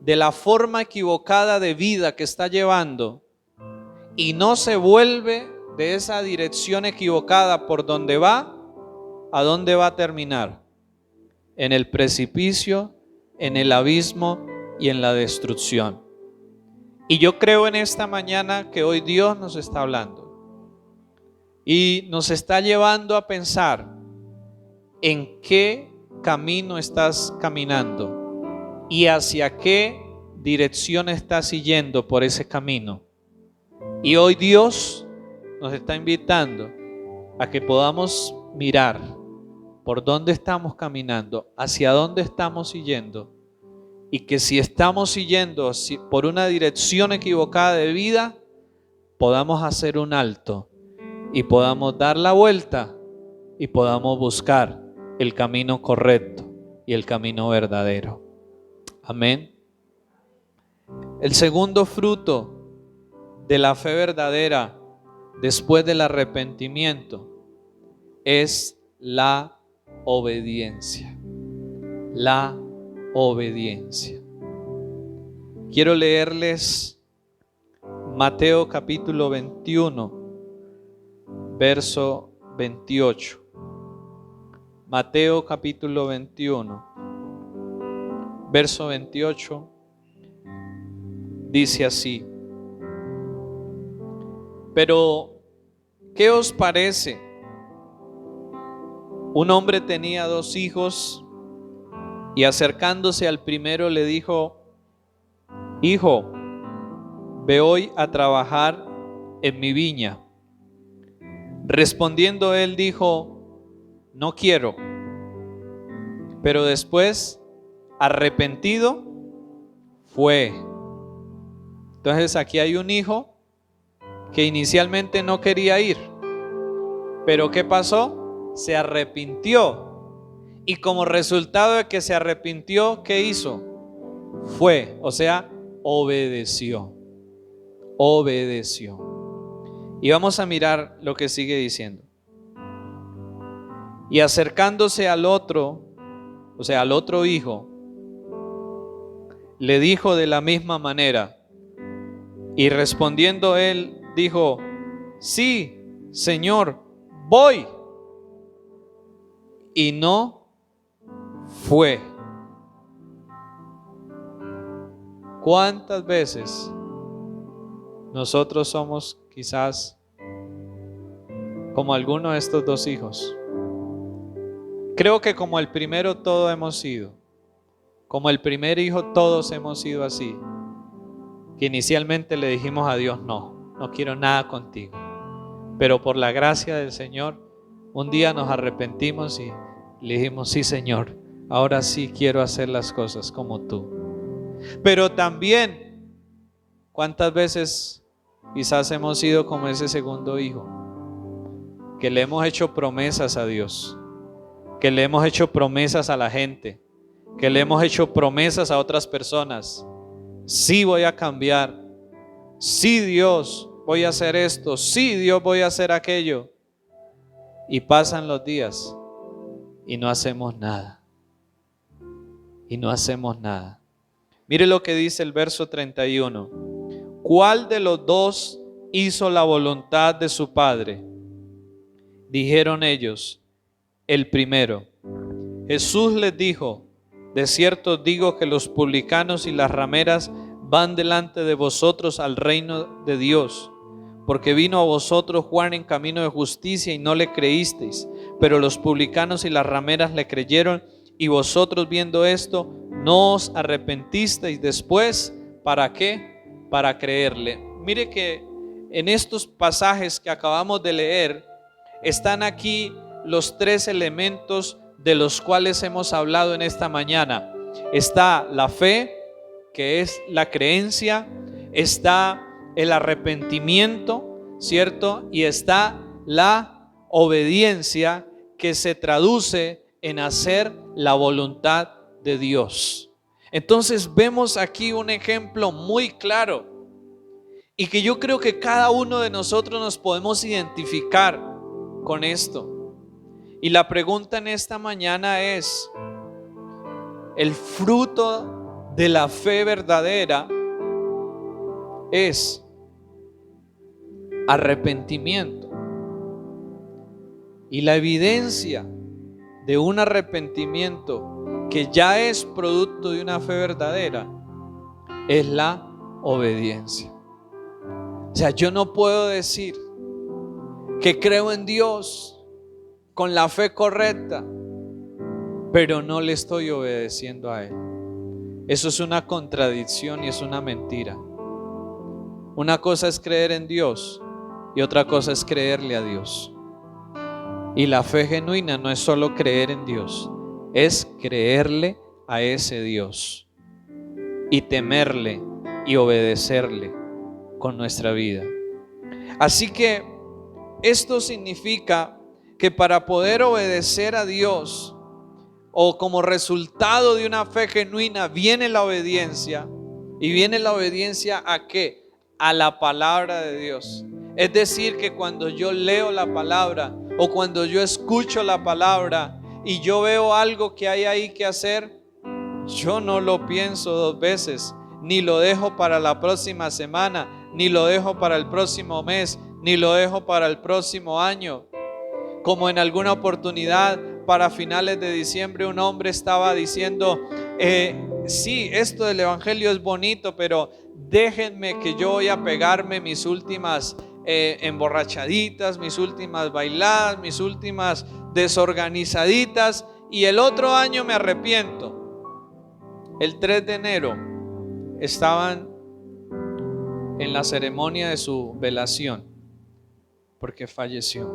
de la forma equivocada de vida que está llevando y no se vuelve de esa dirección equivocada por donde va, ¿a dónde va a terminar? En el precipicio, en el abismo y en la destrucción. Y yo creo en esta mañana que hoy Dios nos está hablando y nos está llevando a pensar en qué camino estás caminando y hacia qué dirección estás yendo por ese camino. Y hoy Dios nos está invitando a que podamos mirar por dónde estamos caminando, hacia dónde estamos yendo, y que si estamos yendo por una dirección equivocada de vida, podamos hacer un alto y podamos dar la vuelta y podamos buscar el camino correcto y el camino verdadero. Amén. El segundo fruto de la fe verdadera después del arrepentimiento es la obediencia. La obediencia. Quiero leerles Mateo capítulo 21, verso 28. Mateo capítulo 21, verso 28, dice así: pero, ¿qué os parece? Un hombre tenía 2 hijos Y acercándose al primero le dijo: Hijo, ve hoy a trabajar en mi viña. Respondiendo él dijo: No quiero. Pero después, arrepentido, fue. Entonces aquí hay un hijo que inicialmente no quería ir, pero ¿qué pasó? Se arrepintió. Y como resultado de que se arrepintió, ¿qué hizo? Fue, o sea, obedeció. Obedeció. Y vamos a mirar lo que sigue diciendo. Y acercándose al otro, o sea, al otro hijo, le dijo de la misma manera. Y respondiendo él, dijo: Sí, Señor, voy. Y no fue. ¿Cuántas veces nosotros somos quizás como alguno de estos dos hijos? Creo que como el primero todos hemos sido. Como el primer hijo todos hemos sido así. Que inicialmente le dijimos a Dios: no quiero nada contigo. Pero por la gracia del Señor, un día nos arrepentimos y le dijimos: sí, Señor, ahora sí quiero hacer las cosas como tú. Pero también, ¿cuántas veces quizás hemos sido como ese segundo hijo? Que le hemos hecho promesas a Dios, que le hemos hecho promesas a la gente, que le hemos hecho promesas a otras personas. Sí, voy a cambiar. Sí, Dios, voy a hacer esto. Sí, Dios, voy a hacer aquello. Y pasan los días y no hacemos nada. Y no hacemos nada. Mire lo que dice el verso 31. ¿Cuál de los dos hizo la voluntad de su padre? Dijeron ellos: el primero. Jesús les dijo: de cierto os digo que los publicanos y las rameras van delante de vosotros al reino de Dios. Porque vino a vosotros Juan en camino de justicia y no le creísteis, pero los publicanos y las rameras le creyeron, y vosotros viendo esto no os arrepentisteis después. ¿Para qué? Para creerle. Mire que en estos pasajes que acabamos de leer están aquí los tres elementos de los cuales hemos hablado en esta mañana. Está la fe, que es la creencia, está el arrepentimiento, ¿cierto? Y está la obediencia, que se traduce en hacer la voluntad de Dios. Entonces vemos aquí un ejemplo muy claro y que yo creo que cada uno de nosotros nos podemos identificar con esto. Y la pregunta en esta mañana es: el fruto de la fe verdadera es arrepentimiento. Y la evidencia de un arrepentimiento que ya es producto de una fe verdadera es la obediencia. O sea, yo no puedo decir que creo en Dios con la fe correcta, pero no le estoy obedeciendo a Él. Eso es una contradicción y es una mentira. Una cosa es creer en Dios y otra cosa es creerle a Dios. Y la fe genuina no es solo creer en Dios, es creerle a ese Dios y temerle y obedecerle con nuestra vida. Así que esto significa que para poder obedecer a Dios, o como resultado de una fe genuina, viene la obediencia. ¿Y viene la obediencia a qué? A la palabra de Dios. Es decir, que cuando yo leo la palabra o cuando yo escucho la palabra y yo veo algo que hay ahí que hacer, yo no lo pienso dos veces, ni lo dejo para la próxima semana, ni lo dejo para el próximo mes, ni lo dejo para el próximo año. Como en alguna oportunidad para finales de diciembre un hombre estaba diciendo: sí, esto del evangelio es bonito, pero déjenme que yo voy a pegarme mis últimas emborrachaditas, mis últimas bailadas, mis últimas desorganizaditas, y el otro año me arrepiento. El 3 de enero estaban en la ceremonia de su velación porque falleció.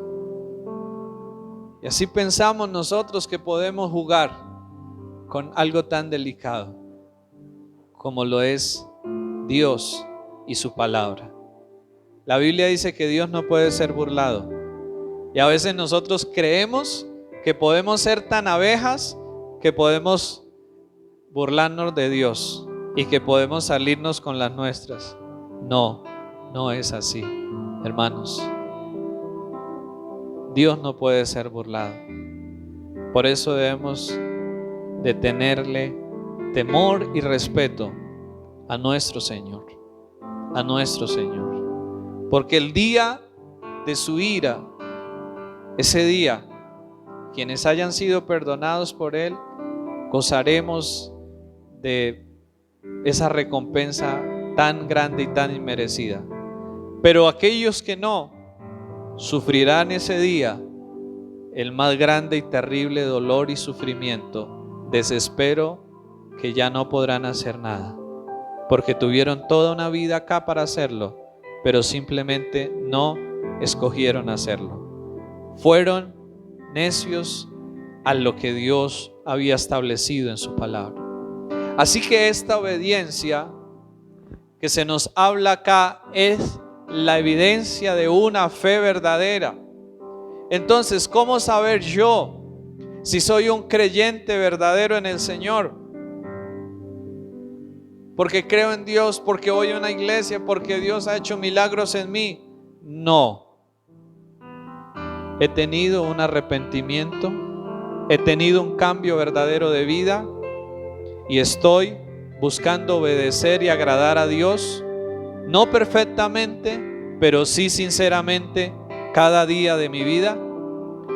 Y así pensamos nosotros que podemos jugar con algo tan delicado como lo es Dios y su palabra. La Biblia dice que Dios no puede ser burlado. Y a veces nosotros creemos que podemos ser tan abejas que podemos burlarnos de Dios y que podemos salirnos con las nuestras. No, no es así, hermanos. Dios no puede ser burlado. Por eso debemos de tenerle temor y respeto a nuestro Señor, a nuestro Señor. Porque el día de su ira, ese día, quienes hayan sido perdonados por Él, gozaremos de esa recompensa tan grande y tan inmerecida. Pero aquellos que no, sufrirán ese día el más grande y terrible dolor y sufrimiento, desespero, que ya no podrán hacer nada, porque tuvieron toda una vida acá para hacerlo, pero simplemente no escogieron hacerlo. Fueron necios a lo que Dios había establecido en su palabra. Así que esta obediencia que se nos habla acá es la evidencia de una fe verdadera. Entonces, ¿cómo saber yo si soy un creyente verdadero en el Señor? Porque creo en Dios, porque voy a una iglesia, porque Dios ha hecho milagros en mí. No. He tenido un arrepentimiento, he tenido un cambio verdadero de vida y estoy buscando obedecer y agradar a Dios, no perfectamente, pero sí sinceramente cada día de mi vida.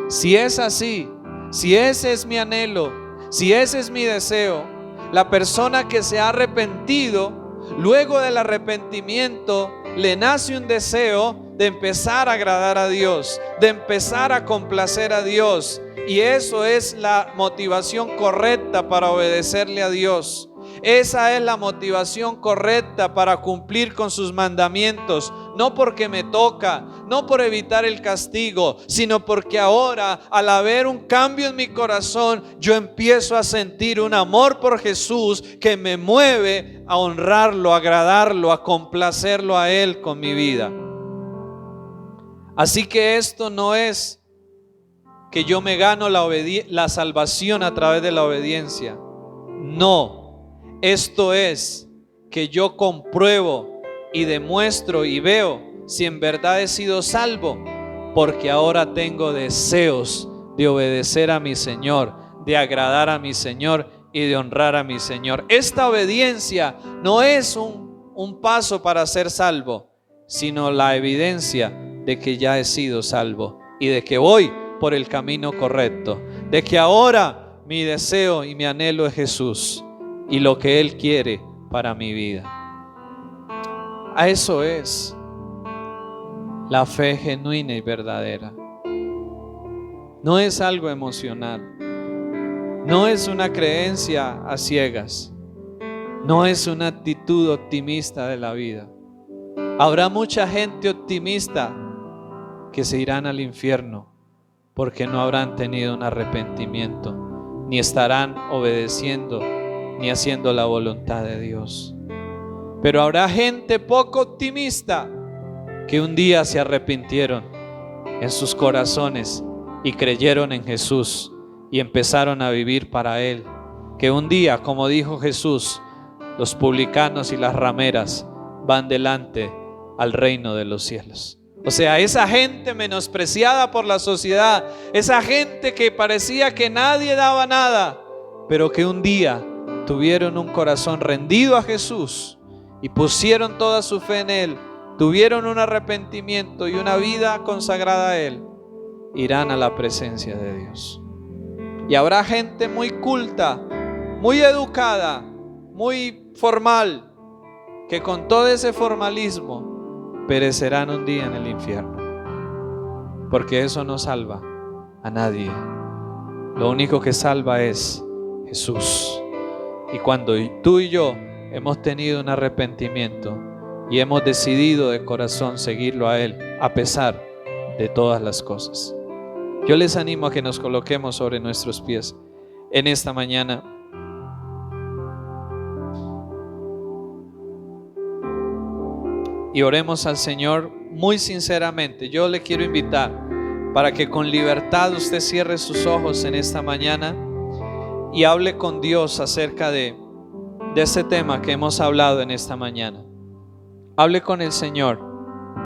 Si es así, si ese es mi anhelo, si ese es mi deseo, la persona que se ha arrepentido, luego del arrepentimiento le nace un deseo de empezar a agradar a Dios, de empezar a complacer a Dios, y eso es la motivación correcta para obedecerle a Dios. Esa es la motivación correcta para cumplir con sus mandamientos, no porque me toca, no por evitar el castigo, sino porque ahora, al haber un cambio en mi corazón, yo empiezo a sentir un amor por Jesús que me mueve a honrarlo, a agradarlo, a complacerlo a Él con mi vida. Así que esto no es que yo me gano la salvación a través de la obediencia. No. Esto es que yo compruebo y demuestro y veo si en verdad he sido salvo, porque ahora tengo deseos de obedecer a mi Señor, de agradar a mi Señor y de honrar a mi Señor. Esta obediencia no es un paso para ser salvo, sino la evidencia de que ya he sido salvo y de que voy por el camino correcto, de que ahora mi deseo y mi anhelo es Jesús y lo que Él quiere para mi vida. A eso es la fe genuina y verdadera. No es algo emocional, no es una creencia a ciegas, no es una actitud optimista de la vida. Habrá mucha gente optimista que se irán al infierno porque no habrán tenido un arrepentimiento, ni estarán obedeciendo ni haciendo la voluntad de Dios. Pero habrá gente poco optimista que un día se arrepintieron en sus corazones y creyeron en Jesús y empezaron a vivir para Él, que un día, como dijo Jesús, los publicanos y las rameras van delante al reino de los cielos. O sea, esa gente menospreciada por la sociedad, esa gente que parecía que nadie daba nada, pero que un día tuvieron un corazón rendido a Jesús y pusieron toda su fe en Él, tuvieron un arrepentimiento y una vida consagrada a Él, irán a la presencia de Dios. Y habrá gente muy culta, muy educada, muy formal, que con todo ese formalismo perecerán un día en el infierno, porque eso no salva a nadie. Lo único que salva es Jesús. Y cuando tú y yo hemos tenido un arrepentimiento y hemos decidido de corazón seguirlo a Él, a pesar de todas las cosas. Yo les animo a que nos coloquemos sobre nuestros pies en esta mañana. Y oremos al Señor muy sinceramente. Yo le quiero invitar para que con libertad usted cierre sus ojos en esta mañana y hable con Dios acerca de este tema que hemos hablado en esta mañana. Hable con el Señor.